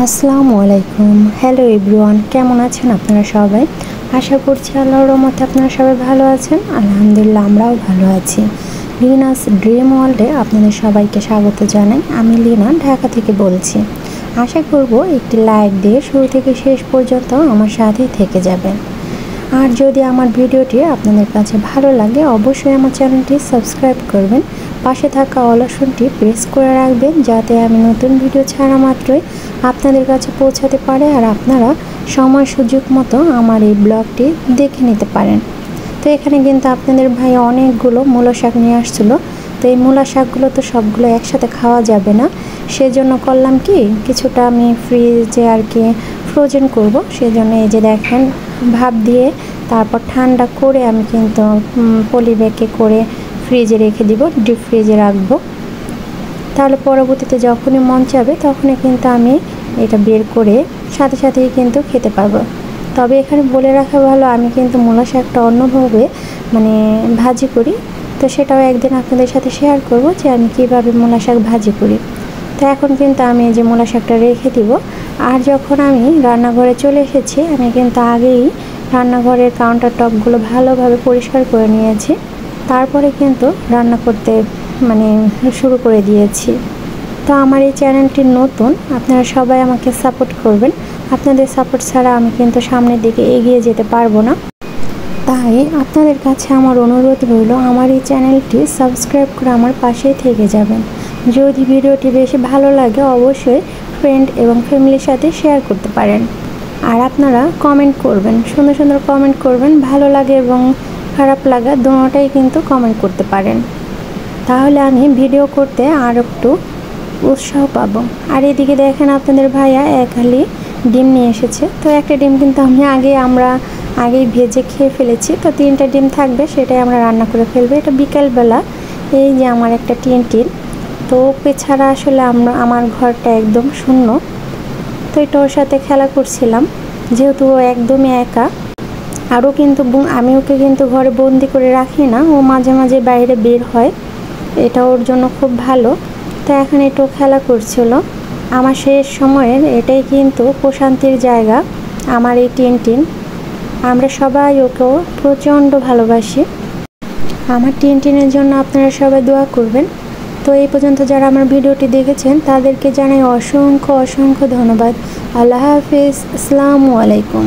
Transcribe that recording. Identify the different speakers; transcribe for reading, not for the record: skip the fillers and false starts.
Speaker 1: আসসালামু আলাইকুম। Hello everyone, কেমন আছেন আপনারা সবাই? আশা করছি আল্লাহর রহমতে আপনারা সবাই ভালো আছেন। আলহামদুলিল্লাহ, আমরাও ভালো আছি। লিনাস ড্রিম ওয়ার্ল্ডে আপনাদের সবাইকে স্বাগত জানাই। আমি লিনা, ঢাকা থেকে বলছি। আশা করব একটি লাইক দিয়ে শুরু থেকে শেষ পর্যন্ত আমার সাথেই থেকে যাবেন। আর যদি আমার ভিডিওটি আপনাদের কাছে ভালো লাগে, অবশ্যই আমার চ্যানেলটি সাবস্ক্রাইব করবেন। পাশে থাকা অল আইকনটি প্রেস করে রাখবেন, যাতে আমি নতুন ভিডিও ছাড়া মাত্রই আপনাদের কাছে পৌঁছাতে পারে আর আপনারা সময় সুযোগ মতো আমার এই ব্লগটি দেখে নিতে পারেন। তো এখানে কিন্তু আপনাদের ভাই অনেকগুলো মূলো শাক নিয়ে আসছিলো। তো এই মূলা শাকগুলো তো সবগুলো একসাথে খাওয়া যাবে না, সেজন্য করলাম কি কিছুটা আমি ফ্রিজে আর কি ফ্রোজেন করব। সেজন্য এই যে দেখেন, ভাপ দিয়ে তারপর ঠান্ডা করে আমি কিন্তু পলি ব্যাগে করে ফ্রিজে রেখে দিব, ডিপ ফ্রিজে রাখবো। তাহলে পরবর্তীতে যখনই মন চাবে তখনই কিন্তু আমি এটা বের করে সাথে সাথেই কিন্তু খেতে পারবো। তবে এখানে বলে রাখা ভালো, আমি কিন্তু মূলা শাকটা অন্যভাবে ভাজি করি। তো সেটাও একদিন আপনাদের সাথে শেয়ার করব যে আমি কীভাবে মূলা শাক ভাজি করি। তো এখন কিন্তু আমি এই যে মূলা শাকটা রেখে দিব। আর যখন আমি রান্নাঘরে চলে এসেছি, আমি কিন্তু আগেই রান্নাঘরের কাউন্টার টপগুলো ভালোভাবে পরিষ্কার করে নিয়েছি। তারপরে কিন্তু রান্না করতে শুরু করে দিয়েছি। তো আমার এই চ্যানেলটি নতুন, আপনারা সবাই আমাকে সাপোর্ট করবেন। আপনাদের সাপোর্ট ছাড়া আমি কিন্তু সামনের দিকে এগিয়ে যেতে পারবো না। তাই আপনাদের কাছে আমার অনুরোধ রইল, আমার এই চ্যানেলটি সাবস্ক্রাইব করে আমার পাশেই থেকে যাবেন। যদি ভিডিওটি বেশি ভালো লাগে, অবশ্যই ফ্রেন্ড এবং ফ্যামিলির সাথে শেয়ার করতে পারেন। আর আপনারা কমেন্ট করবেন, সুন্দর সুন্দর কমেন্ট করবেন। ভালো লাগে এবং খারাপ লাগা দুটোটাই কিন্তু কমেন্ট করতে পারেন, তাহলে আমি ভিডিও করতে আর একটু উৎসাহ পাবো। আর এদিকে দেখেন, আপনাদের ভাইয়া এক হালি ডিম নিয়ে এসেছে। তো একটা ডিম কিন্তু আমরা আগেই ভেজে খেয়ে ফেলেছি। তো 3টা ডিম থাকবে, সেটাই আমরা রান্না করে ফেলবো। এটা বিকালবেলা। এই যে আমার একটা টিন। তো ওকে ছাড়া আসলে আমার ঘরটা একদম শূন্য। তো এটা ওর সাথে খেলা করছিলাম, যেহেতু ও একদমই একা। আরও কিন্তু আমি ওকে কিন্তু ঘরে বন্দি করে রাখি না, ও মাঝে মাঝে বাইরে বের হয়, এটা ওর জন্য খুব ভালো। তো এখন একটু খেলা করছিল। আমার শেষ সময়ের এটাই কিন্তু প্রশান্তির জায়গা, আমার এই টিন। আমরা সবাই ওকেও প্রচণ্ড ভালোবাসি। আমার টিনের জন্য আপনারা সবাই দোয়া করবেন। তো এই পর্যন্ত যারা আমার ভিডিওটি দেখেছেন তাদেরকে জানাই অসংখ্য অসংখ্য ধন্যবাদ। আল্লাহ হাফিজ, আসসালামু আলাইকুম।